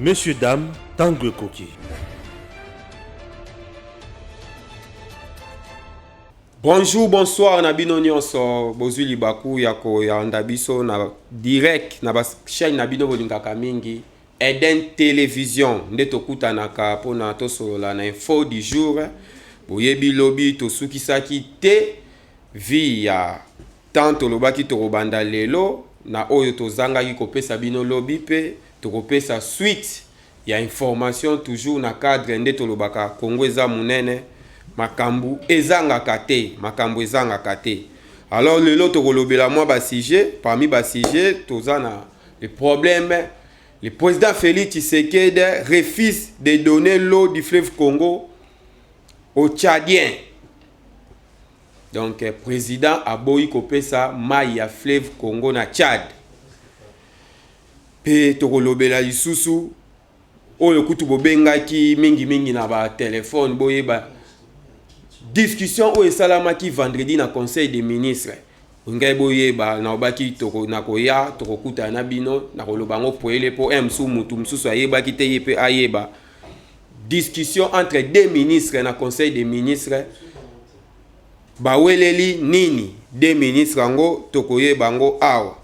Messieurs, dames, Tangue Koki. Bonjour, bonsoir, Nabino Nyonso, Bozu Libaku, Yako, Yandabiso, na direct, na bas chaîne Nabino Bolingaka Mingi, Eden Télévision, Ndeto Kutanaka, Pona Toso, la info du jour, Boyebi Lobby, Tosuki Saki, Te, via Tanto Lobaki Torobanda Lelo, na Oyo Tozanga Yikope Sabino Lobby, Pe, Torope sa suite, ya information toujours na cadre Ndeto Lobaka, Kongo Eza Munene, makambu ezangaka te, makambu ezangaka te. Alors lelo tokolobela moi ba sujet, parmi ba sujet tozana le problème, le président Félix Tshisekedi refuse de donner l'eau du fleuve Congo aux Tchadiens. Donc président aboyi kopesa mai ya fleuve Congo na Tchad. Pe tokolobela lisusu oyo kutu bobengaki mingi na ba téléphone boyeba discussion au esalamaki vendredi na conseil des ministres. Ngai boyeba na obaki toko na koya tokokuta na bino na kolobango poele po msu mutu msusu ayebaki te yepe ayeba. Discussion entre deux ministres na conseil des ministres. Baweleli nini deux ministres ngo tokoyeba ngo awa.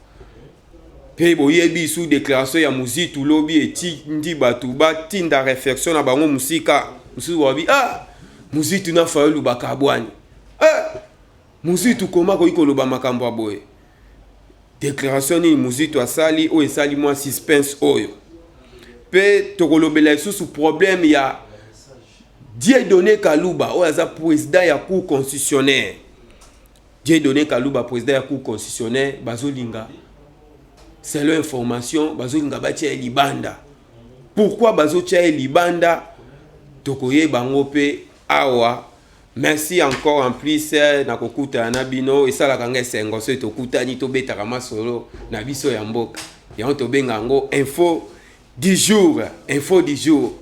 Pe boyebi sous déclaration ya Muzitu lobi eti ndi batu ba tinda réflexion na bango musika. Musu wabi Muzitu na faulu bakabwani. Muzitu koma ko ikoloba makambo aboye. Déclaration ni Muzitu asali o esali moi suspense oyo. Pe tokolobela sous problème ya Dieudonné Kaluba o aza président ya cour constitutionnelle. Dieudonné Kaluba président ya cour constitutionnelle bazolinga. C'est l'information bazolinga batia libanda. Pourquoi bazotia libanda? Tokoye bango pe awa. Merci encore en plus na kokuta na bino esala kanga sengo so tokuta ni to betaka masolo na biso ya mboka ya to benga ngo info du jour, info du jour.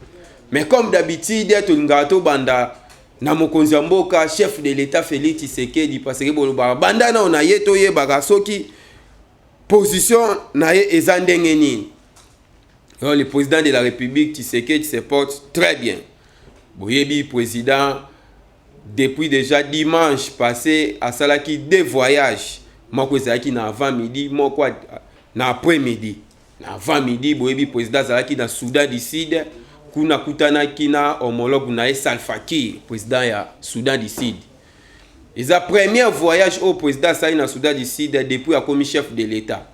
Mais comme d'habitude to ngato banda na mokonzi ya mboka chef de l'état Félix Tshisekedi parce que boloba banda na ona yeto yebaka soki position na ye ezandenge nini. Alors le président de la République Tshisekedi se porte très bien. Boyebi président depuis déjà dimanche passé à Salaki deux voyages. Moko ezalaki na avant midi, moko na après midi. Na avant midi boyebi président Salaki na Soudan du Sud, kuna kutanaki na homologue na Salva Kiir, président ya Soudan du Sud. Et sa premier voyage au président Salaki na Soudan du Sud depuis a commis chef de l'État.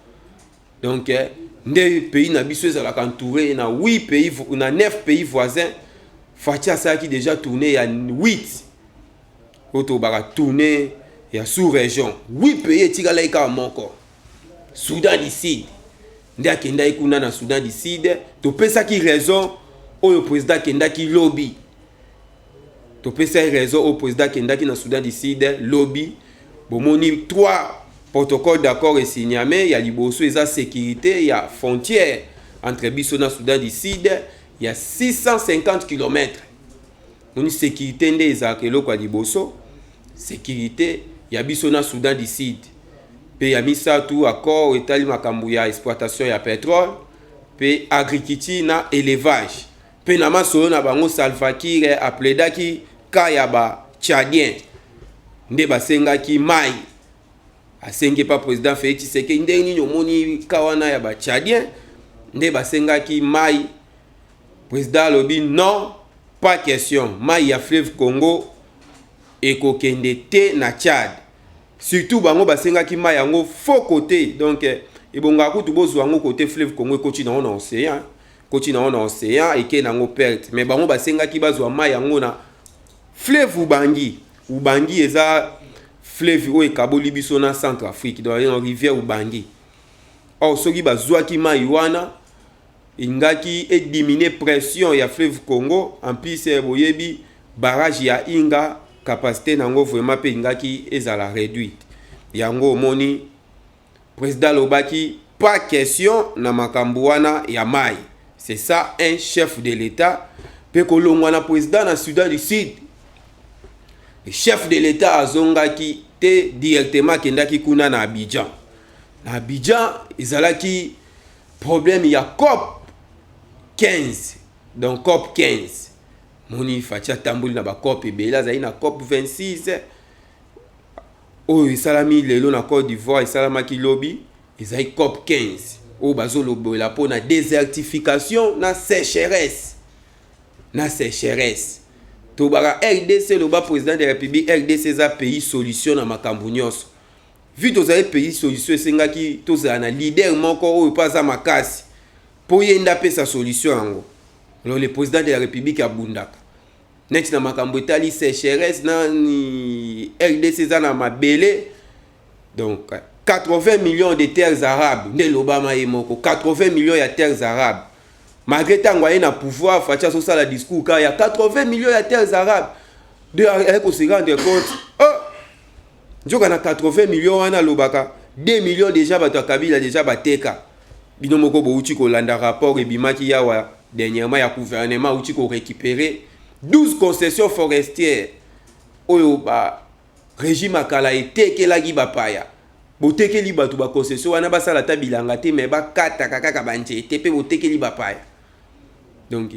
Donc des pays na biso ezalaka entouré na 8 pays na 9 pays voisins. Fatia Saki déjà tourné à 8. Auto bara tourné ya sous-région. 8 pays tikalaika moko. Soudan du Sud. Ndia kenda ikuna na Soudan du Sud. To pesa ki raison au président kenda ki lobby. To pesa raison au président kenda ki na Soudan du Sud lobby. Bomoni 3 protocoles d'accord et signé mais ya liboso eza sécurité ya frontière entre biso na Soudan du Sud. Il y a 650 km. Une sécurité des akelo kwa liboso. Sécurité, il y a bisona Soudan du Sud. Pe ya misa tout accord etali makambu ya exploitation ya pétrole, pe agriculture na élevage. Pe na masolo na bango Salva Kiir apledaki kaya ba Tchadien. Nde basengaki mai. Asenge pa président Félix Tshisekedi nde nini omoni kawana ya ba Tchadien. Nde basengaki mai. Président Lobi, non, pas question. Mai ya fleuve Congo ekokende te na Tchad. Surtout bango basenga ki mai yango faux côté. Donc ebonga kutu bozo yango côté fleuve Congo ekoti na on océan. Koti na on océan eke nango perte. Mais bango basenga ki bazwa mai yango na fleuve Ubangi. Ubangi eza fleuve o ekaboli biso na Centrafrique dans la rivière Ubangi. Or soki bazwa ki mai wana ingaki et diminuer pression ya fleuve Congo en plus boyebi barrage ya Inga capacité nango vraiment pe ingaki ezala réduite yango moni président lobaki pas question na makambu wana ya mai. C'est ça un chef de l'état pe kolongwa na président na Soudan du Sud. Le chef de l'état azongaki te directement kendaki kuna na Abidjan. Na Abidjan ezalaki problème ya COP 15 donc COP 15 moni fatia tamboli na ba COP ebele azali na COP 26 oyo esalami lelo na Côte d'Ivoire esalamaki lobi ezali COP 15 oyo bazolobola mpo na désertification na sécheresse tobaka RDC loba président de la République RDC eza pays solution na makambo nyonso vu tozali pays solution esengaki tozala na leader moko oyo paza makasi po yenda pesa solution yango. Alors le président de la République abundaka neti na makambo etali sécheresse na RDC eza na mabele donc 80 millions de terres arabes nde lobama ye moko 80 millions ya terres arabes malgré tango aye na pouvoir fatia so sala discours ka ya 80 millions ya terres arabes de ko se rendre compte njoka na 80 millions wana lobaka 2 millions déjà bato Kabila déjà bateka bino moko bouti ko landa rapport ebimaki yawa dernièrement ya gouvernement outi ko récupérer 12 concessions forestières oyo ba régime akala etekelaki bapaya botekeli bato ba concession wana basala ta bilanga te mais ba kata kaka banjete pe botekeli bapaya. Donc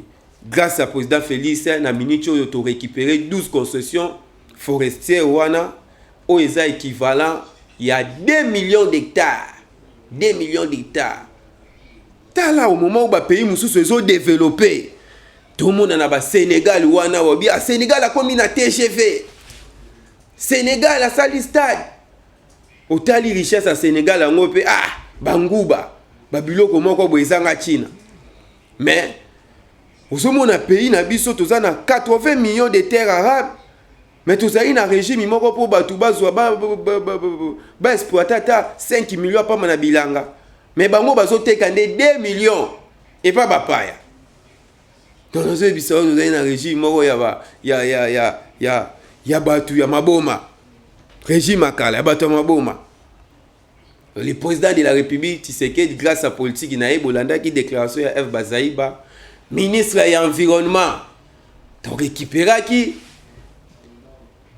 grâce à président Félix na minute oyo to récupérer 12 concessions forestières wana oyo eza équivalent ya 2 millions d'hectares. 2 millions d'hectares. Tala au moment où ba pays mususu ezo développer tout le monde na ba Sénégal wana wabi a Sénégal a komi na TGV. Sénégal a sali stade. Otali richesse à Sénégal en pe banguba babiloko moko boezanga China. Mais ozomona pays na biso tozana 80 millions de terres arabes. Mais tozali na régime moko po batu bazwa ba exploitata 5 millions pa na bilanga. Mais bango bazoteka nde 2 millions et pas bapaya. Donc nous avons un régime moko ya batu ya maboma. Régime akala ya batu ya maboma. Le président de la République Tshisekedi grâce à politique na Bolanda qui déclaration ya F Bazaïba ministre ya environnement to récupéra qui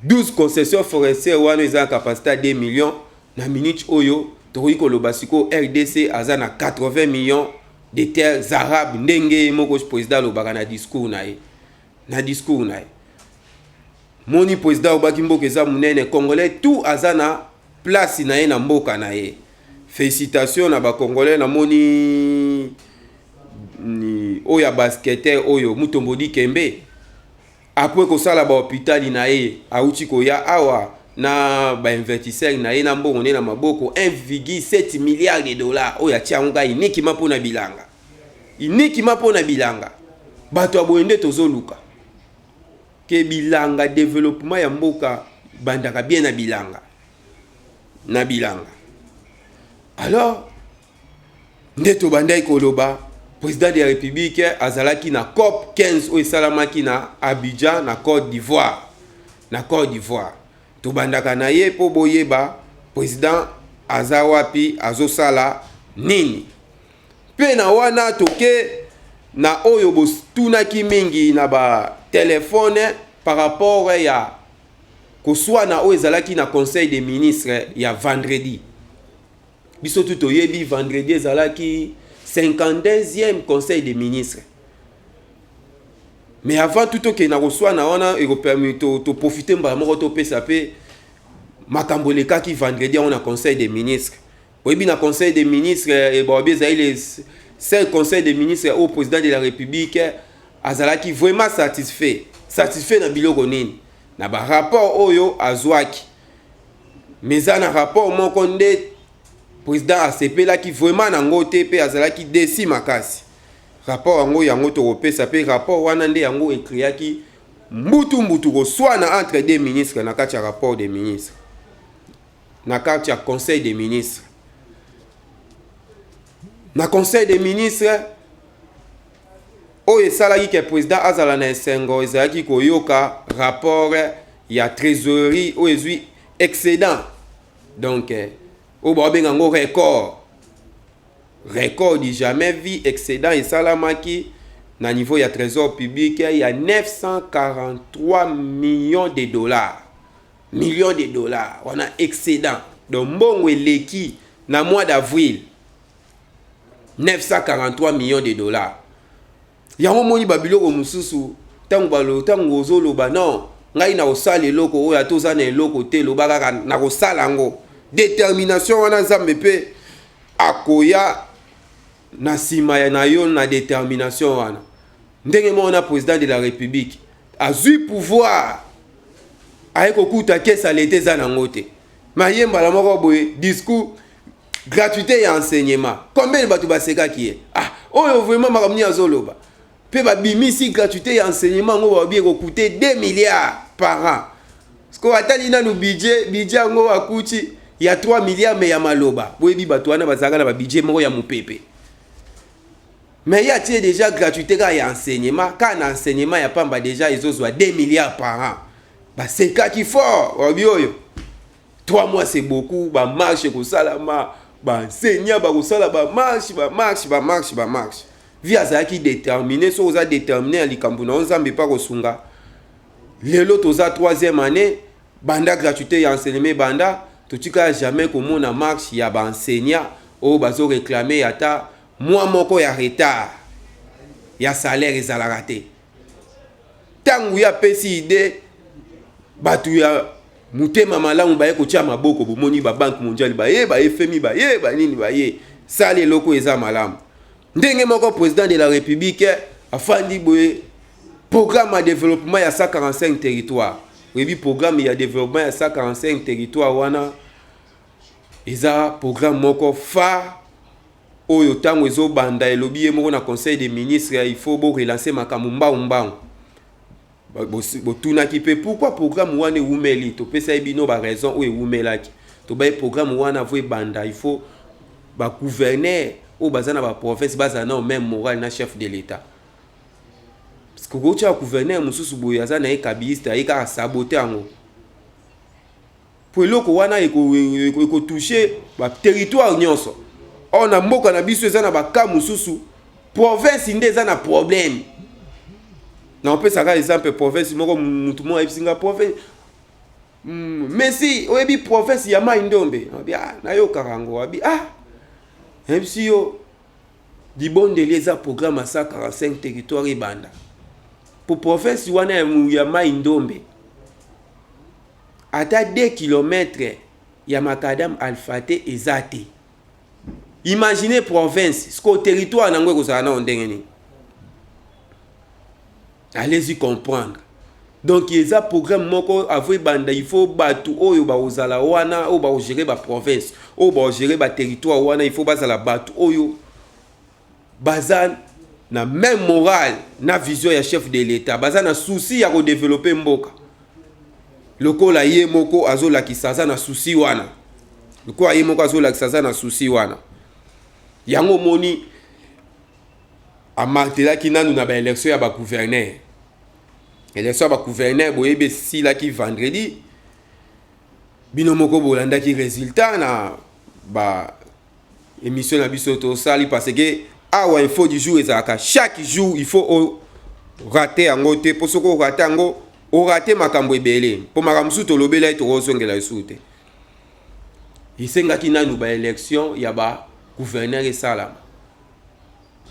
12 concessions forestières wana eza capacité à 2 millions na minute oyo toyi ko lobasiko RDC azana 80 millions de terres arabes ndenge moko président lobaka na discours na ye moni président obaki mboka eza munene congolais tout azana place na ye na mboka na ye. Félicitations na ba congolais na moni ni oya basketteur oyo Mutombodi Kembe après ko sala ba hôpital na ye auti ko ya awa na ba investisseur na ye na mbongo ne na maboko 1,7 milliards de dollars oya tianga iniki mapo na bilanga bato aboende tozoluka ke bilanga développement ya mboka bandaka bien na bilanga. Alors ndeto bandai koloba président de la République azalaki na COP 15 o esalamaki na Abidjan na Côte d'Ivoire. To bandaka na ye po boyeba président azawapi azosala nini. Pe na wana toke na oyo bostunaki mingi na ba téléphone par rapport ya koswa na oyo ezalaki na conseil des ministres ya vendredi. Biso tout oyebi vendredi ezalaki 52e conseil des ministres. Mais avant tout que na koswa na wana eko permis to profiter mbala moko to pesa pe makambo leka ki vendredi on a conseil des ministres. Oyebi na conseil des ministres et bobi ezali le conseil des ministres au président de la République azalaki vraiment satisfait na biloko nini na ba rapport oyo azwaki mais na rapport moko nde président asepelaki vraiment nango te pe azalaki desi makasi rapport yango tokopesa pe rapport wana nde yango ekriaki mbutu koswana entre deux ministres na kati ya rapport des ministres na kati ya conseil des ministres. Na conseil des ministres oyo esalaki ke président azala na esengo ezalaki koyoka rapport ya trésorerie oyo ezwi excédent donc oyo babenga yango record du jamais vu excédent esalamaki na niveau ya trésor public ya 943 millions de dollars wana excédent donc mbongo eleki na mois d'avril 943 millions de dollars yango moni babiloko mususu tango ozoloba non ngai na osala eloko oyo atoza na eloko te loba kaka na kosala yango détermination wana nzambe mpe akoya na nsima na yo na détermination wana ndenge moko na président de la république azwi pouvoir aye kokuta kesa lete eza nango te mayembala moko boye discours gratuité ya enseignement combien bato basekaki ye oyo vraiment makambo nini azoloba mpe babimisi gratuité ya enseignement yango babi ekokute 2 milliards par an parceke atali nanu budget yango akuti ya 3 milliards me ya maloba boyebi bato wana bazalaka na babudget moko ya mopepe mais ya tie déjà gratuité kaka ya enseignement kaka na enseignement ya pamba déjà ezozwa 2 milliards par an basekaki fort babi oyo 3 mois c'est beaucoup bamarche ekosalama baenseignant bakosala bamarche vi azalaki déterminé so oza déterminé ya likambo na nzambe mpa kosunga lelo toza 3e année banda gratuité ya enseignement banda totika jamais komona marche ya baenseignant oyo bazoreklame ata mwa moko ya retard ya salaire ezalaka te ntango ya apesi ide bato ya mutema malamu baye kotia maboko bomoni babanke mondiale baye FMI baye nini baye sala eloko eza malamu ndenge moko président de la république afandi boye programme de développement ya 145 territoires webi programme ya développement ya 145 territoires wana eza programme moko fa oyo tango ezobanda elobi ye moko na conseil des ministres il faut bo relancer makambo mbao botunaki mpe pourquoi programme wana ewumeli topesa ye bino baraison oyo ewumelaki tobaye programme wana vo ebanda il faut bagouverneur oyo baza na baprovince bazala na même moral na chef de l'état parce que kotia gouverneur mosusu boye aza na ye kabiste aye kaka sabote yango po eloko wana ekotouche baterritoire nyonso or na mboka na biso eza na baka mosusu province nde eza na problème na opesaka exemple province moko mutu moko ayebisinga province Messi oyebi province ya Mai Ndombe nayokaka yango abi ebisi yo dibondeli eza programme à 145 territoire ebanda pour province wana ya Mai Ndombe ata 2 km ya makadam alfate eza te. Imaginez province ce territoire nango ekozala na ndenge nini. Allez-y comprendre. Donc il y a un programme moko avoué banda il faut batu oyo ba ozala wana o ba gérer ba province o ba gérer ba territoire wana il faut bazala batu oyo bazan na même morale na vision ya chef de l'état bazan na souci ya ko développer mboka lokola ye moko azola kisaza na souci wana lokola ye moko azola kisaza na souci wana yango moni amartela ki nanu na ba élection ya ba gouverneur. Élection ba gouverneur boyebe si la ki vendredi bino moko bolanda ki résultat na ba émission na biso to sali parce que awa info du jour ezaka chaque jour il faut rater yango te pour soko rater yango o rater makambo ebele po makambo to lobela to ozongela isute isenga ki nanu ba élection ya ba gouverneur esalama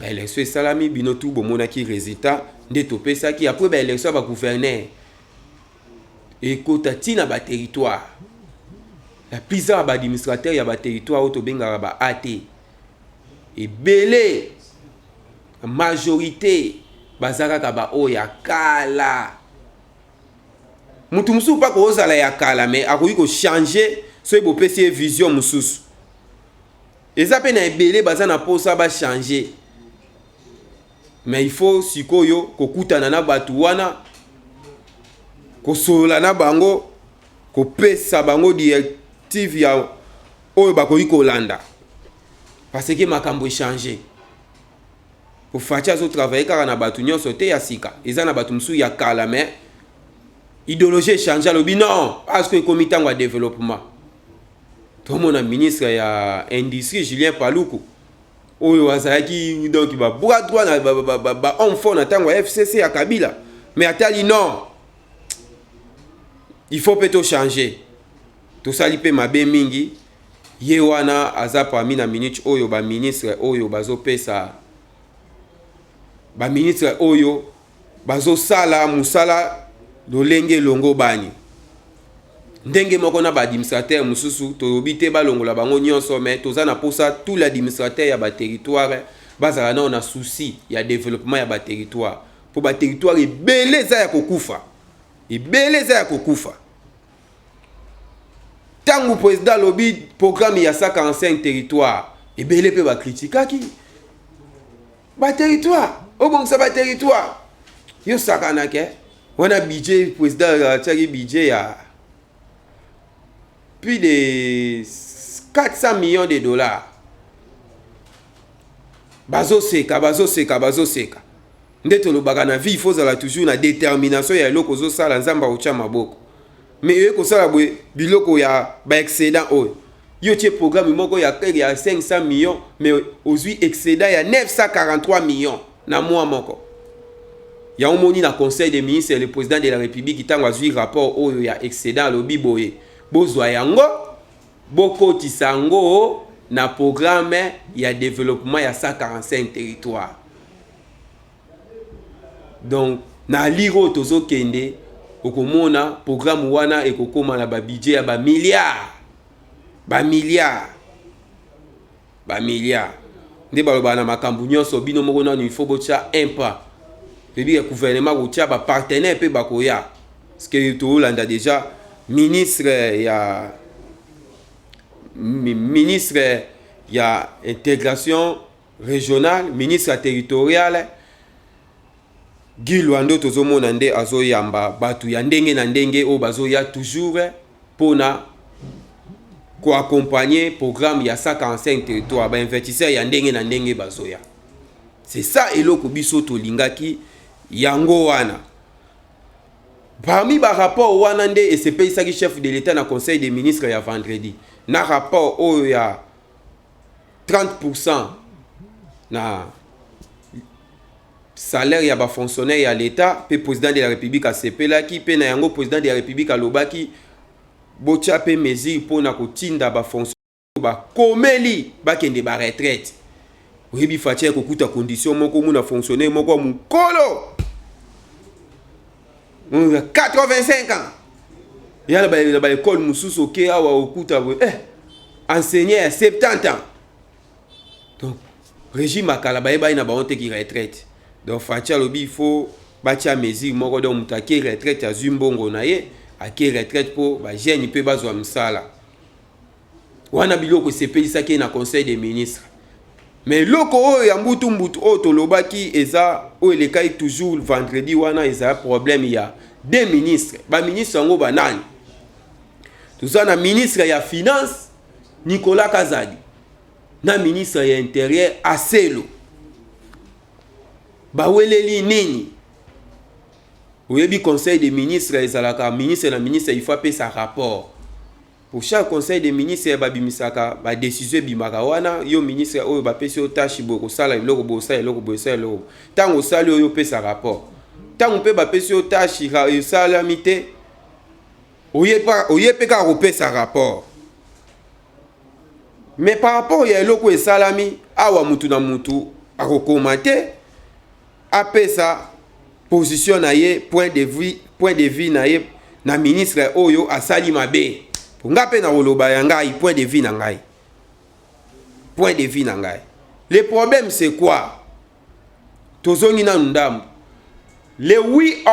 ba élection esalami bino tout bomona ki résultat nde topesaki après ba élection ba gouverneur ekota tina ba territoire la plupart ba administrateur ya ba territoire auto benga ba AT ebele majorité bazaka ba oya kala mutu musu pa ko ozala ya kala mais akoyi ko changer so ebo pesi vision mususu eza pe na ebele bazana posa ba changer. Mais il faut sikoyo kokutana na batu wana kosola na bango kopesa bango directive ya oyo bakoyi kolanda parce que makambo changer pour fatia zo travailler kaka na batu nyonso te ya sika eza na batu musu ya kala mais idéologie changer lobi non parce que comité en développement tout mon ministre ya industrie Julien Paluku oyo azalaki donc ba bras droit na ba homme fort na tango FCC ya Kabila mais atali non il faut peut-être changer to sali pe mabe mingi ye wana aza parmi na minute oyo ba ministre oyo bazo pesa ba ministre oyo bazo sala musala lolenge longo bani ndenge moko na ba administrateur mususu tolobi te balongola bango nyonso mais toza na posa tout l'administrateur ya ba territoire bazala na souci ya développement ya ba territoire pour ba territoire ebele za ya kokufa tangu président lobi programme ya 145 territoire ebele pe ba kritikaki ba territoire obongisa ba territoire yo sakana ke wana budget président ataki budget ya plus de 400 millions de dollars. Bazo seka. Ndeto lobaka na vie, il faut toujours la détermination ya eloko zo sala nzamba ucha maboko. Mais yo ko sala bwe biloko ya ba excédent oyo. Yo tie programme moko ya 500 millions mais aujourd'hui excédent ya 943 millions na mois moko. Ya omoni na conseil des ministres le président de la République qui tangwa zui rapport oyo ya excédent lobi boye. Bozwa yango bokotisa yango na programme ya développement ya 145 territoires. Donc na liro tozo kende okomona programme wana ekokoma na ba budget ya ba milliards. Nde baloba na makambu nyonso bino moko na il faut bocha impa. Bebi ya gouvernement kotia ba partenaire pe bakoya. Parce que to landa déjà ministre ya intégration régionale, ministre territoriale Guy Luando tozomona nde azoyamba batu ya ndenge na ndenge o bazoya toujours pona ko accompagner programme ya 145 territoire ba investisseur ya ndenge na ndenge bazoya. C'est ça eloko biso to lingaki yango wana. Parmi ba rapport wana nde esepelisa chef de l'État na conseil des ministres ya vendredi. Na rapport oyo ya 30% na salaire ya ba fonctionnaire ya l'État pe président de la République a sepelaki pe na yango président de la République a lobaki bocha pe mesure pona kotinda ba fonctionnaire ba komeli ba kende ba retraite. Oyebi fatia kokuta condition moko muna fonctionnaire moko mukolo 85 ans. Il y a l'école Moussous qui a enseigné à 70 ans. Donc, régime à Kalabaïba, il y a une qui retraite. Donc, Fatia Lobi, il faut bâtir mesure, moi, donc, qui retraite à Zumbongo, à qui retraite pour les jeunes, ils peuvent pas ça. Wana biloko c'est pays ça qui est dans le conseil des ministres. Mais loko ya mbutu tolobaki eza o le kai toujours vendredi wana eza problème ya des ministres ba ministre ngo banani tuza na ministre ya finance Nicolas Kazadi na ministre ya intérieur Aselo ba weleli nini oyebi conseil des ministres ezalaka ministre na ministre il faut payer sa rapport. Pour chaque conseil des ministres babimisaka ba décision bimaka wana yo ministre oyo ba pesi otashi boko sala iloko bo sala iloko bo sala iloko tango sala oyo pesa rapport tango pe ba pesi otashi sala mité oyepe ka ko pesa rapport. Mais par rapport ya iloko esalami awa mutu na mutu akokomate apesa position na ye point de vue na ye na ministre oyo asali mabe. Ngape na oloba ya ngai point de vue na ngai. Le problème c'est quoi? Tozongi na ndam. Le 8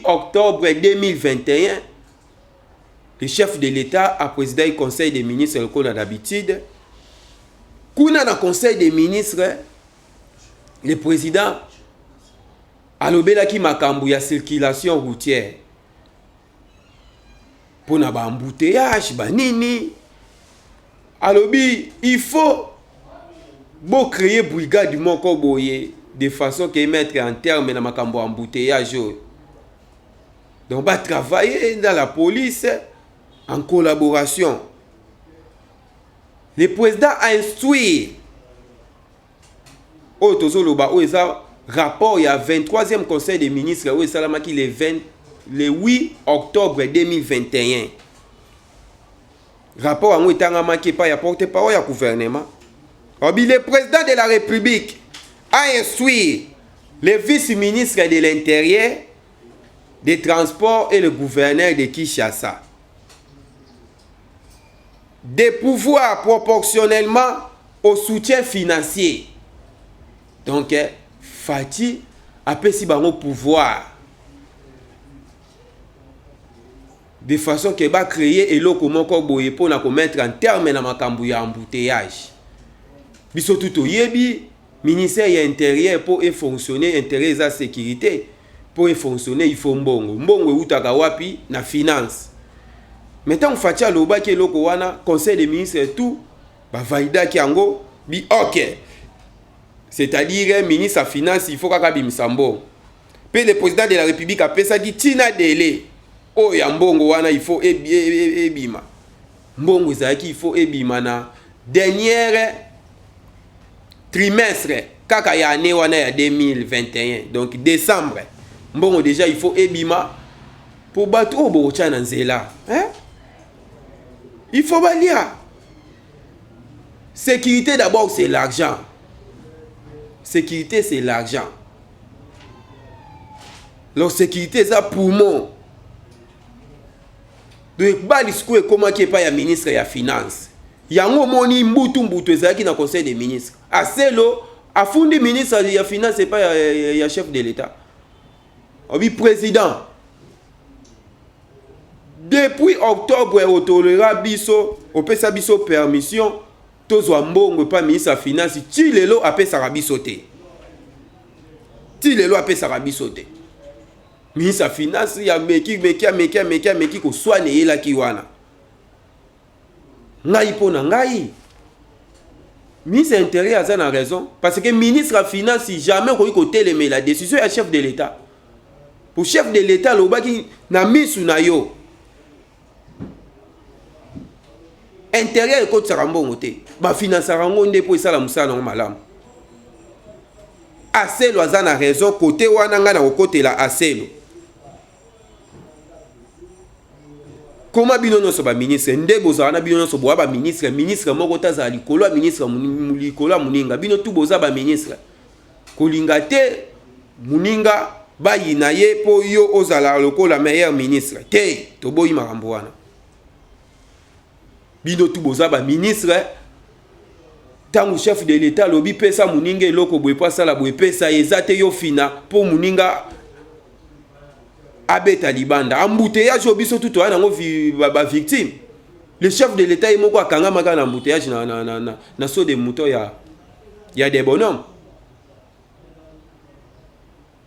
octobre 2021, le chef de l'État a présidé le conseil des ministres comme d'habitude. Kuna na conseil des ministres, le président a lobelaki makambu ya circulation routière. Pour na ba embouteillage ba nini alobi il faut créer brigade moko boye de façon que mettre en terme na makambo embouteillage. Donc va travailler dans la police en collaboration. Le président a instruit o tozoloba o eza rapport ya 23e conseil des ministres o salamaki le 8 octobre 2021. Rapport à moi tanga maki pa ya porte-parole ya gouvernement. Le président de la République a instruit le vice-ministre de l'Intérieur, des Transports et le gouverneur de Kinshasa de pouvoir proportionnellement au soutien financier. Donc, Fati a pris bango pouvoir de façon que va créer et l'eau moko boye pour mettre en terme na makambu ya embouteillage. Biso tout yebi ministère ya intérieur pour fonctionner intérêt za sécurité pour fonctionner il faut mbongo utaka wapi na finance. Maintenant Fati aloba ke loko wana conseil des ministres et tout ba valida ki yango bi OK. C'est-à-dire ministre à finance il faut kaka bimsambo. Puis le président de la République a pesa dit tina délai. Oh ya mbongo wana il faut ebima. Mbongo ezaki il faut ebima na dernière trimestre kaka ya année wana ya 2021. Donc décembre. Mbongo déjà il faut ebima pour battre au bocha na nzela. Hein? Il faut balia. Sécurité d'abord c'est l'argent. Sécurité c'est l'argent. La sécurité c'est poumon. Donc balisco et comment qui est pas ya ministre ya finance. Yango moni mbutu ezaki na conseil des ministres. Aselo afundi ministre ya finance c'est pas ya chef de l'état. Obi président. Depuis octobre au tolera biso, opesa biso permission tozwa mbongo pas ministre ya finance ti lelo apesa rabiso te. Ti lelo apesa rabiso te. Ministre ya finance ya meki ko swane yela ki wana. Ngai pona ngai. Ministre intérieur a na raison parce que ministre ya finance jamais ko télémer la décision ya chef de l'état. Pour chef de l'état lobaki na misu na yo. Intérieur ko tsara mbongo te. Ba finance rango nde po esala musala na malamu. Aselo aza na raison côté wana nga na côté la aselo. Comment binono so ba ministre nde boza na binono so boa ba ministre moko taza likolo ministre likolo muninga bino tu boza ba ministre kolinga te muninga ba yina ye po yo ozala lokola meilleur ministre te to boyi makambo wana bino tu boza ba ministre tangu chef de l'état lobi pesa muninga eloko boye pasa la boye pesa ezate yo fina po muninga abeta libanda embouteillage obiso tout wana ngo ba victime le chef de l'état imoko akanga maka na embouteillage na so de mouton ya des bonhommes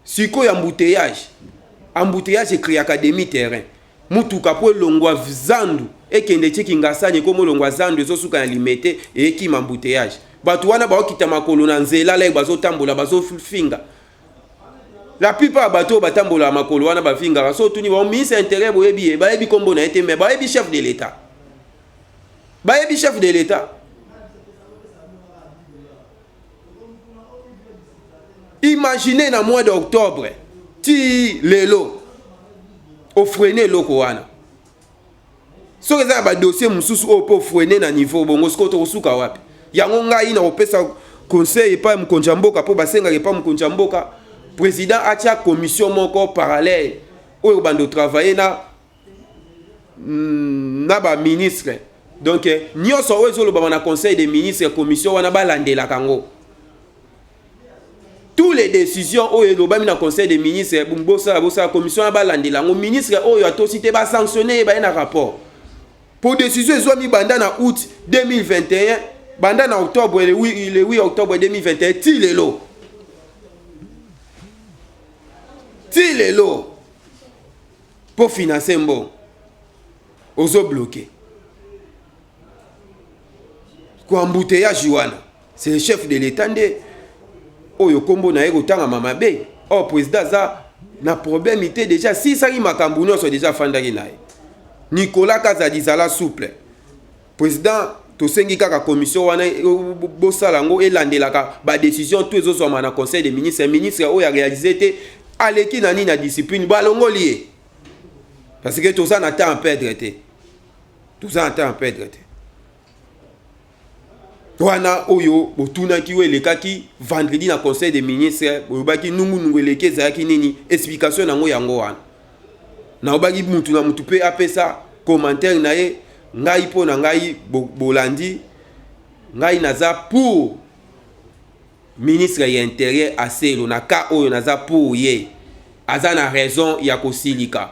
siko ya embouteillage créé académie terrain mutuka po longwa zandu ekende tiki ngasanye komo longwa zandu ezosuka na limete e ki embouteillage batu wana ba okita makolo na nzela la bazo tambola bazo finga. La plupart bateaux batambola makolo wana ba finga so tuni ba ministre intérieur boyebi ba yebi kombo na été mais ba yebi chef de l'état. Ba yebi chef de l'état. Imaginez na mois d'octobre ti lelo o freiner loko wana. So eza ba dossier mususu o po freiner na niveau bongo skoto osuka wapi. Yango ngai na opesa conseil pa mkonjamboka po basenga pa mkonjamboka. Président a tia commission moko parallèle où bando travailler na ba ministre. Donc nyoso ozo lo ba na conseil des ministres commission wana ba landela kango. Tous les décisions au lo ba na conseil des ministres bosa commission ba landela ngo ministre o yo to cité ba sanctionner ba na rapport. Pour décision zo mi banda na août 2021, banda na octobre le 8 octobre 2021 ti lelo. Si les lots pour financer un bon, oso bloqué. Quoi embouteillage Joana, c'est le chef de l'État de Oyo Kombo na ego tanga mamabe. Oh président ça na problème était déjà si ça y makambuno sont déjà fandaki nae. Nicolas Kazadizala souple. Président to sengi kaka commission wana bosala ngo elandelaka ba décision tous les autres na conseil des ministres o ya réalisé té aleki nani na discipline balongo lié parce que tout ça n'a temps à perdre. Tout ça n'a temps à perdre. wana oyo botunaki we lekaki vendredi na conseil des ministres boyobaki nungu eleki ezalaki nini explication nango yango wana na obaki mutu na mutu pe apesa commentaire na ye ngai mpo na ngai bolandi ngai naza pour ministre ya intérieur aselo na ka oyo naza pour ye aza na raison ya kosilika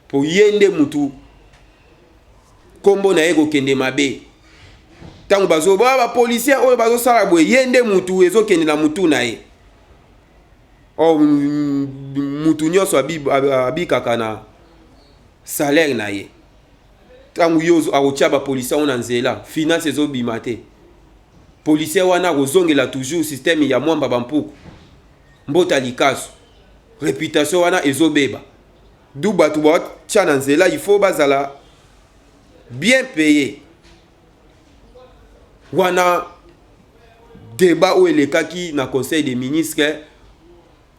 po yende mutu kombo na ye kokende mabe tango bazoba ba policier oyo bazosala boye yende mutu ezokende na mutu na ye o mutu nyonso abikaka na salaire na ye tango yo akotia ba policier ona nzela finance ezobima te policier wana akozongela toujours système ya mwamba bampuku mbota likaso réputation wana ezobeba du bato batia na nzela il faut bazala bien payé wana débat ou elekaki na conseil des ministres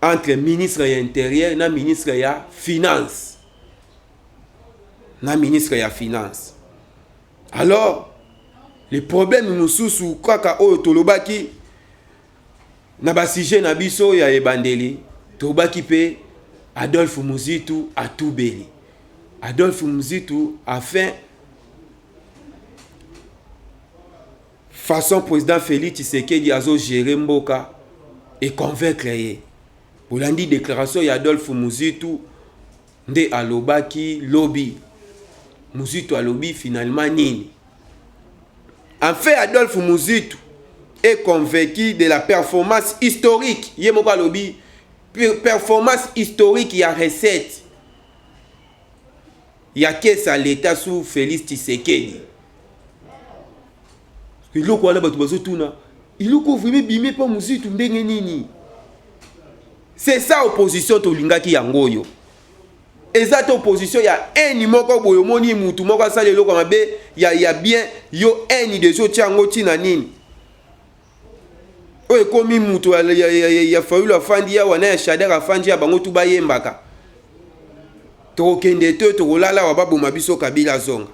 entre ministre ya intérieur na ministre ya finance alors le problème mususu kaka oyo tolobaki na ba sujet na biso ya ebandeli tolobaki pe Adolphe Muzitu atubeli Adolphe Muzitu afin façon président Félix Tshisekedi azo gérer mboka et convaincre ye bolandi déclaration ya Adolphe Muzitu nde alobaki lobby Muzitu alobi finalement nini en fait Adolphe Muzitu est convaincu de la performance historique ye moko alobi performance historique ya recette ya caisse à l'état sous Félix Tshisekedi iloko wana bato bazotuna iloko vraiment bimé pa Muzitu ndenge nini c'est ça opposition tolingaki yango yo eza to opposition ya eni moko boyo moni mutu moko asala eloko mabe ya bien yo eni de so tiango tina nini oyo komi mutu ya Fayulu afandi ya wana ya Shader afandi ya bango tu bayembaka tokende te tokolala wa baboma biso Kabila zonga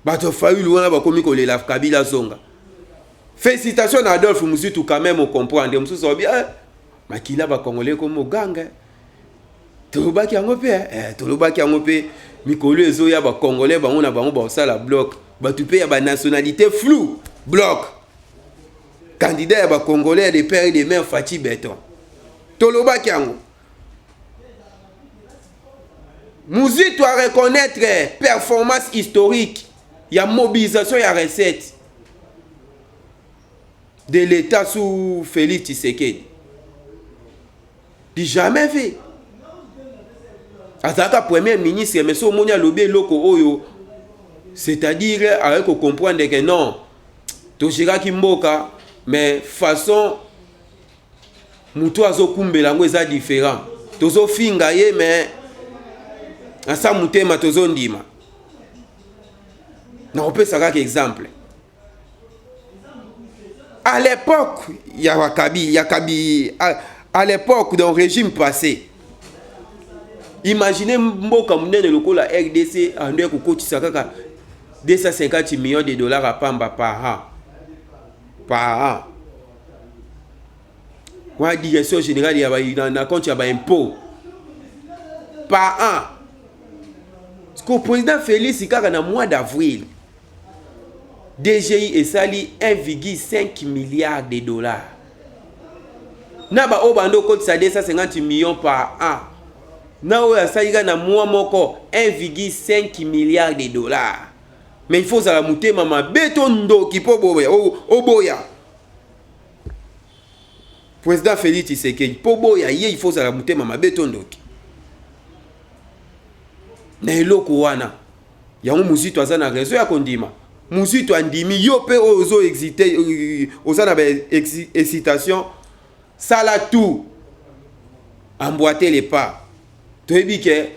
bato Fayulu wana bakomi kolela Kabila zonga. Félicitations à Adolphe Muzitu quand même on comprend de mususu obi makila ba congolais comme oganga tolobaki yango pe mikolo ezo ya ba congolais bango na bango ba sala bloc batu pe ya ba nationalité flou bloc candidat ya ba congolais de père et de mère Fati Beton tolobaki yango Muzitu à reconnaître performance historique ya mobilisation ya recette de l'État sous Félix Tshisekedi. Jamais fait. Azaka premier ministre, mais so monia lobé loko oyo, c'est-à-dire avec comprendre que non, toshira kimboka, mais façon muto azo kumbela ngo eza différent. Tozo finga ye mais asa mutema tozo ndima. Na opesa kaka exemple. À l'époque, à l'époque d'un régime passé, imaginez mboka munene lokola RDC ande kokotisa kaka 250 millions de dollars à pamba par an. Wa direction générale ya na compte ya ba impôt par an. Parce que le président Félix kaka na mois d'avril DGI et sali 1,5 milliard de dollars. Naba obando kote sa 250 millions par an. Na oya saliga na mois moko 1,5 milliard de dollars. Mais il faut la mouté mama betondo qui po boya oboya. Président Félix Tshisekedi po boya il faut la mouté mama betondo. Na eloko wana. Yango Muzitu azana réseau ya kondima. Muzitu andimi yo pe ozo excité ozana ba excitation sala tout emboîter les pas toyebi ke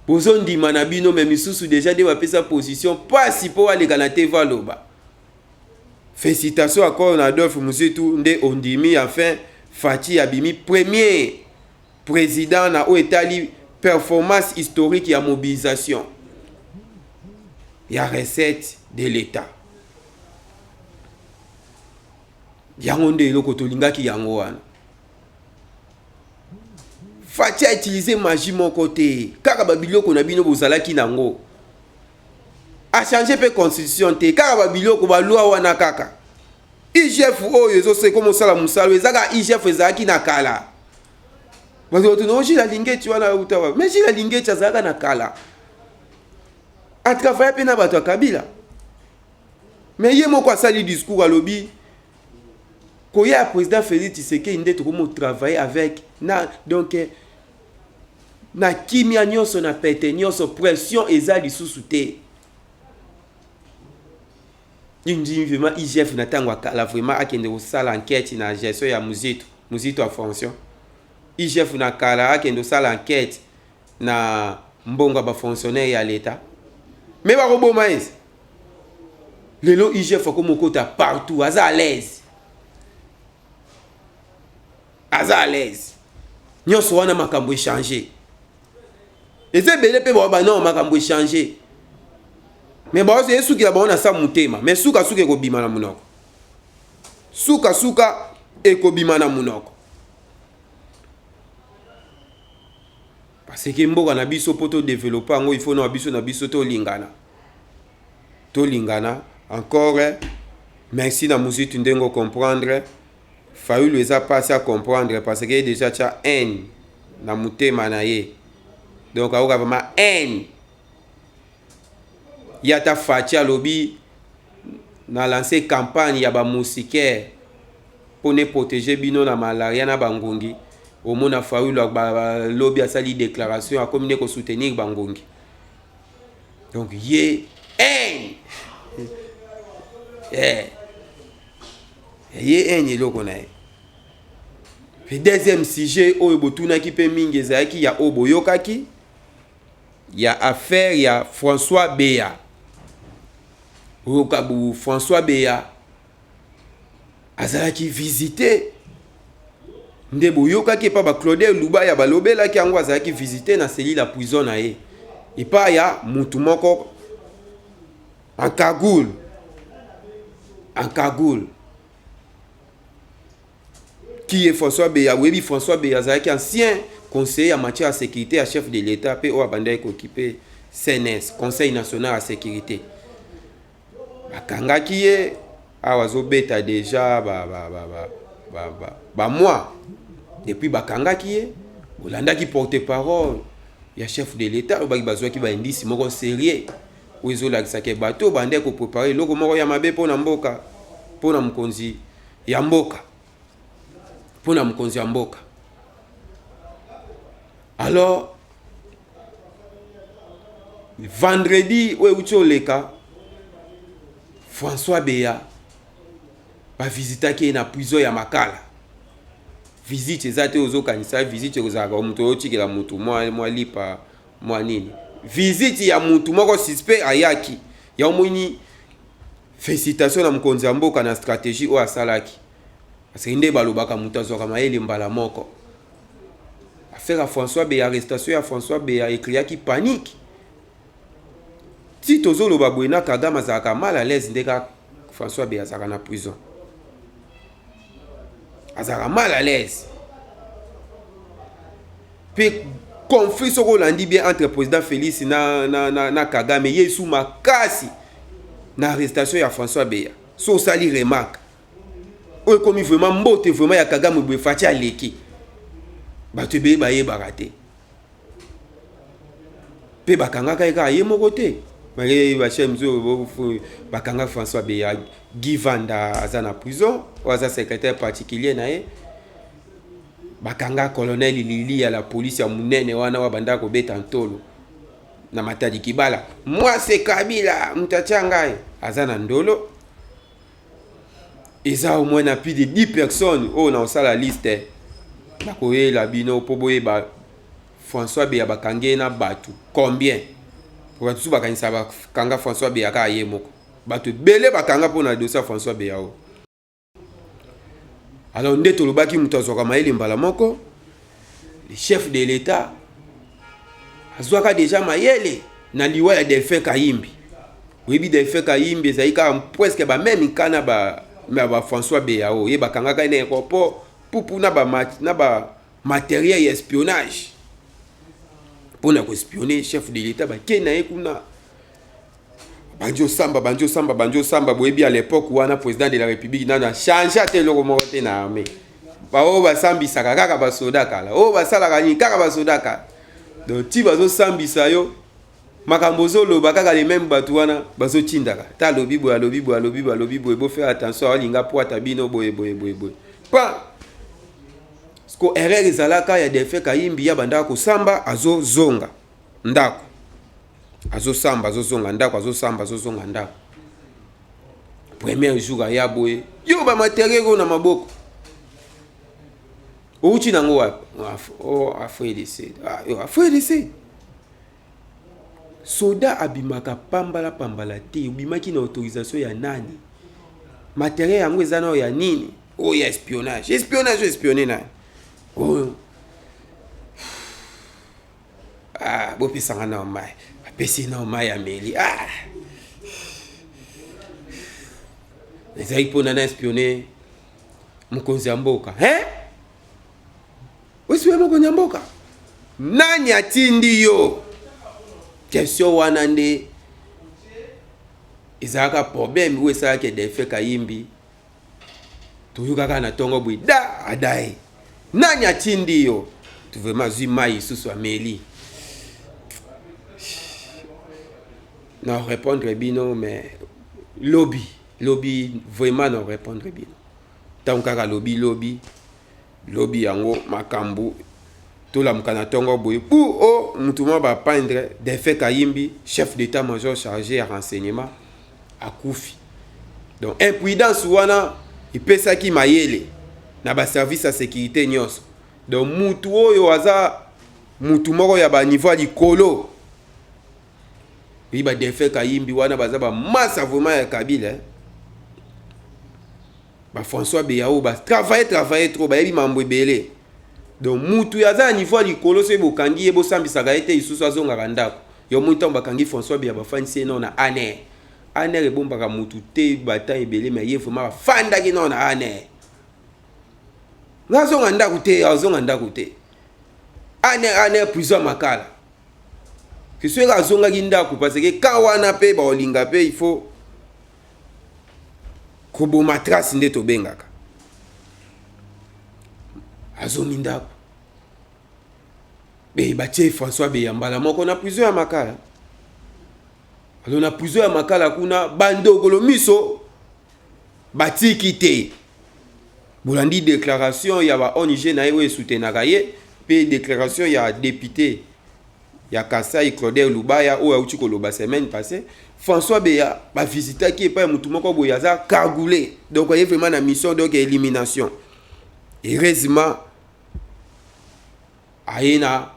bozo ndima na bino mais misusu déjà de ba pesa position pas si po aleka na te valoba. Félicitations encore na Adolphe Muzitu nde ondimi enfin Fati abimi premier président na o etali performance historique ya mobilisation. ya recette de l'État. Yango nde eloko tolingaki yango wana. Fatia utiliser magie mon côté. Kaka babiloko na bino bozalaki nango. A changer pe constitution te. Kaka babiloko ba loi wana kaka. IGF oyo ezose comme sala musalo ezaka IGF ezaki na kala. Parce que tu la lingeti wana utawa. Mais si la lingeti azaka na kala. A travailler pe na bato Kabila. Mais yé moko asali discours à lobby. Koya président Félix Tshisekedi nde tokomo travailler avec na donc na kimia nyonso na pete nyonso pression eza lisusu te. Indi vraiment IGF na tango akala vraiment akende kosala enquête na gestion ya Muzitu a fonction. IGF na kala akende kosala enquête na mbongo ba fonctionnaire ya l'État. Mais ba roboma ese. Lelo IGF comme kota partout aza à l'aise. Aza à l'aise. Nyonso wana makambo échanger. Eze belé pe ba non makambo échanger. Mais ba ose suki la ba na sa mutema, mais suka ko bima na munoko. Suka eko bima na munoko. Parce que mboka na biso poto développer ngo il faut na biso to lingana. To lingana encore merci na Muzitu ndengo comprendre. Fayu les a passé à comprendre parce que déjà tu as haine na mutema na ye. Donc a vraiment haine. Ya ta Fatia lobby na lancé campagne ya ba mousicaire pour ne protéger bino na malaria na bangongi. Au mona Fayu ba lobby a sali déclaration a comme ne ko soutenir bangongi. Donc ye haine. Ye haine eloko na ye. Le deuxième sujet oyo botuna ki pe mingi ezaki ya oboyokaki ya affaire ya François Beya. Okabu François Beya azalaki visiter nde boyokaki pa ba Claude Luba ya balobela ki yango azalaki visiter na cellule la prison na ye. Ipa ya mutu moko en cagoule. Qui est François Beya? Oui, François Beya, c'est ancien conseiller en matière de sécurité à chef de l'État, puis au Abandé occupé CNS, Conseil national de sécurité. Bakanga qui est à Wazobeta déjà moi. Depuis Bakanga qui est Olanda qui porte parole, il y a chef de l'État, il y a qui va indice moko sérieux. Où ils ont la saké bateau, bandé ko préparer loko moko ya mabe pour namboka, pour namkonzi ya mboka. Pour namkonzi ya mboka. Alors vendredi où leka François Beya va visiter qui na prison ya Makala. Visite ezate ozokanisa visite ozaka muto otikela mutu moi lipa moi nini. Visite ya mutu moko suspect ayaki. Ya omoni félicitations na mkonzi ya mboka na stratégie o asalaki. Parce que nde balobaka mutu azoka mayele mbala moko. Affaire à François Beya, arrestation ya François Beya ekriaki panique. Si tozolo babwena Kagame azaka mal à l'aise ndeka François Beya azaka na prison. Azaka mal à l'aise. Puis conflit soko landi bien entre président Félix na Kagame yesu makasi na arrestation ya François Beya. So sali remarque. Oyo komi vraiment mbote vraiment ya Kagame bwe Fatia leki. Bato be ba ye barate. Pe bakanga ka ye moko te. Malgré ba chemzo bakanga François Beya Givanda azana prison, ou aza secrétaire particulier na ye. Bakanga colonel Lili ya la police ya munene wana wa banda ko beta ntolo. Na Matadi Kibala. Moi c'est Kabila, mutachangai azana ndolo. Eza au moins na plus de 10 personnes oh na osala liste. Bakoye la bino po boye ba François Beya bakange na batu. Combien? Pour tout bakanisa bakanga François Beya ka ye moko. Batu belé bakanga po na dossier François Beya. Alors nde tolobaki mutu azoka mayele mbala moko. Le chef de l'État azwaka déjà mayele na liwa ya Delphin Kayimbi. oyebi DFC Kayimbi ezali kaka presque bameme nkana ba François Beyao ye bakangaka na aéroport pupu na matériel ya espionnage mpona koespionner chef de l'état bakei na ye kuna banjo samba boyebi à l'époque wana président de la république nana change ate eloko moko te na armée bao basambisaka kaka basoda kala oyo basalaka nini kaka basoda kala donc ti bazosambisa yo makambo ozoloba kaka le même bato wana bazotindaka ta alobi boye bo faire attention alinga po ata bino boye pa sko erreur ezalaka ya DFC Kayimbi ya bandaka kosamba azozonga ndako azozonga ndako premier jour ya boye yo ba matériel na maboko outi nango wapi afredc soda abimaka pambala te obimaki na autorisation ya nani matériel yango eza na ya nini ya espionner nani bopesanga na mai apesi na mai ya meli ezali mpona na espionner mokonzi ya mboka oesiwe mokonzi ya mboka nani atindi yo question wana nde ezalaka problème oyo esalaka DFC Kayimbi toyokaka na ntongo boye adaye nani atindi yo tu vraiment zwi mai susu ameli na répondre bino mais lobby vraiment na répondre bino tant kaka lobby yango makambu tolamuka na ntongo boye pour mutu moko bapendre DFC Kayimbi chef d'état-major chargé ya renseignement akufi donc imprudence wana ipesaki mayele na baservice ya sécurité nyonso donc mutu oyo aza mutu moko ya baniveau ya likolo oyi ba DFC Kayimbi wana baza bamasa vraiment ya Kabila ba François Beyao travailler trop bayebi mambo ebele donc mutu aza niveau ya likolo so bokangi ye bosambisaka ye te lisusu azongaka ndako yo mutu bakangi François Beyao bafandisi ye na aner ebombaka mutu te batan ebele mais ye vraiment bafandaki na aner azonga ndako te aner prison makala kisoki azongaki ndako parce que ka wana mpe baolinga mpe il faut koboma trace nde tobengaka azongi ndako batie François Beyambala moko na prison ya makala alo na prison ya makala kuna bandokolo miso batiki te bolandi déclaration ya ba ONG na ye oyo esoutenaka ye mpe déclaration ya député ya Kasai Claude Lubaya oyo auti koloba semaine passée François Beya bavisitaki epai ya mutu moko boye aza cagoulé donc aye vraiment na mission donc élimination heureusement aye na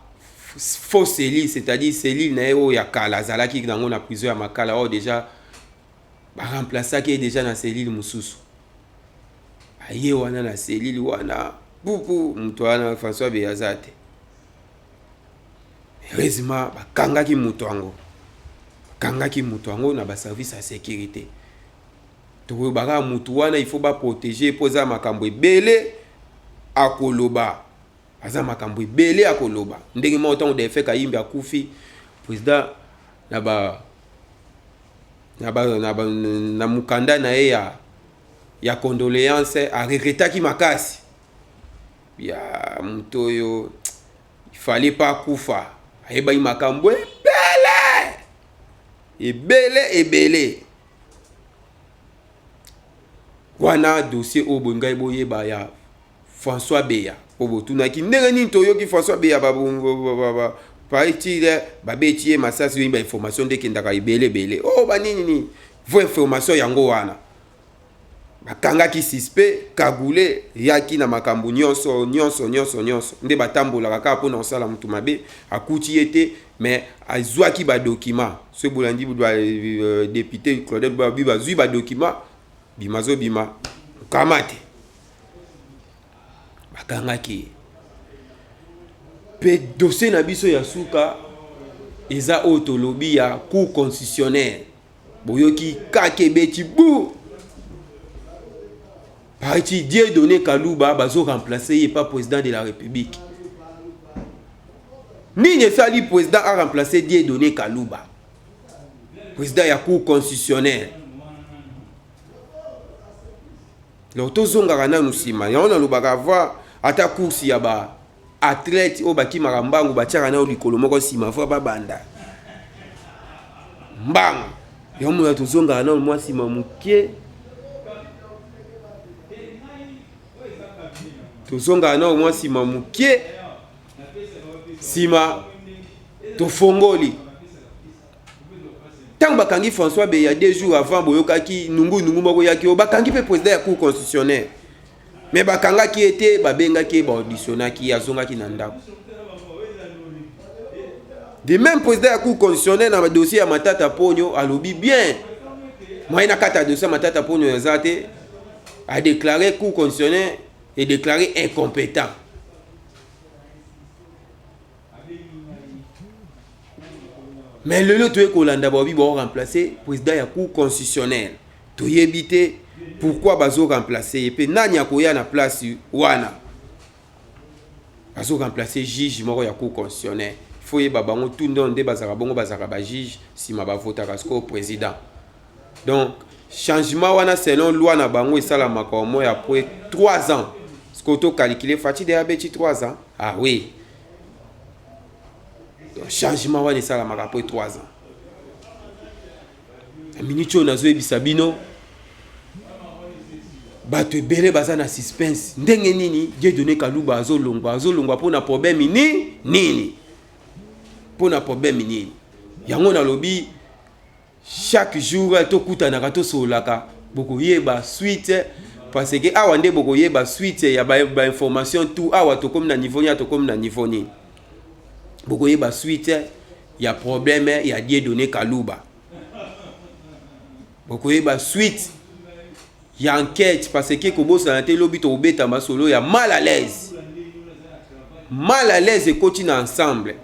fausse cellule c'est-à-dire cellule na ye oyo ya kala azalaki nango na prison ya makala oyo déjà baremplaçaki ye déjà na cellule mosusu aye wana na cellule wana pupu mutu wana François Beya aza te heureusement bakangaki mutu yango na baservice ya sécurité tokoyebaka mutu wana il faut baprotéger mpo eza makambo ebele akoloba ndenge moko ntango DFC Kayimbi akufi président na mukanda na ye ya condoléance aregretaki makasi ya mutu oyo ifali pa kufa ayebaki makambo ebele wana dossier oyo bongai boyeba ya François Beya obo tunaki ndenge nini toyoki François Beya paitile babeti ye masasi yoyimba information ndekendaka ebele banini vo information yango wana bakangaki suspect kagule yaki na makambo nyonso nde batambolaka kaka mpona kosala mutu mabe akuti ye te mais azwaki badocument so bolandi député Claude Babi bazwi badocument bima kama te bakangaki pe dossier na biso ya suka eza oyo tolobi ya cour constitutionnelle boyoki kake beti bou parti Dieudonné Kalouba bazo remplacer pas président de la République. Ni esali président a remplacé Dieudonné Kalouba, président ya cour constitutionnelle. Donc tozongaka nanu nsima yango nalobaka voir ata course ya ba athlète o bakimaka mbangu batiaka na likolo moko nsima fo babanda mbangu yango mona tozongaka nanu mwa nsima mokie, tozongaka nanu mwa nsima mokie nsima tofongoli. Tant bakangi François Beya 2 jours avant boyokaki nungu moko yaki bakangi pe président ya cour constitutionnelle, mais bakangaki ete babengaki ba auditionnaki azongaki na ndako. De même président ya cour constitutionnelle na dossier ya Matata Ponyo alobi bien moi na kata dossier ya Matata Ponyo ezate a déclaré cour constitutionnelle et déclaré incompétent. Mais le lot est Kolanda Bobi va remplacer président ya cour constitutionnelle. To yebite pourquoi bazo remplacer et puis nanya koya na place wana. Bazo remplacer juge moko ya cour constitutionnelle. Faut yeba bango tout ndonde bazaka bongo bazaka ba juge si ma ba vota kasko président. Donc changement wana selon loi na bango esala makomo ya après 3 ans. Ce qu'on to calculer fati de abeti 3 ans. Ah oui. Changement wana esalamaka après 3 ans. Minute oyo nazoyebisa bino bato ebele baza na suspense ndenge nini Dieudonné Kalouba azolongwa mpona problème nini mpona problème nini. Yango nalobi chaque jour tokutanaka tosololaka bokoyeba suite parce que awa nde bokoyeba suite ya ba information tout awa tokomi na niveau nya tokomi na niveau nini. Bokoyeba suite ya problème ya Dieudonné Kalouba. Bokoyeba suite ya enquête parce que kobosa na te lobi to obeta masolo ya mal à l'aise. Mal à l'aise et continue ensemble.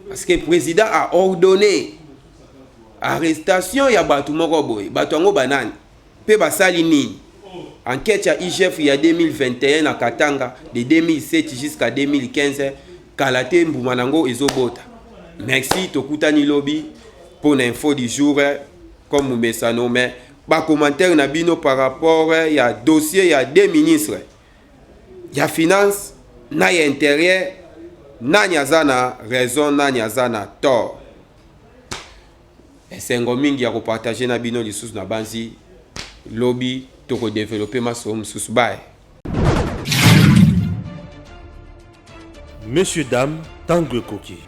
Parce que le président a ordonné arrestation ya batu moko boy. Batu ngo banani. Pe basali nini. Enquête ya IGF il y a 2021 à Katanga, de 2007 jusqu'à 2015, Kalate Mboumanango ezobota. Merci Tokutani Lobby pour l'info du jour, comme vous me nommé. Ba commentaire na bino par rapport ya dossier ya 2 ministres. Ya finance, na ya intérieur, na nyazana raison, na nyazana tort. Esengo mingi ya ko partager na bino lisusu na banzi lobby toko développer maso mususu bae. Messieurs, dames, Tanguy Koki.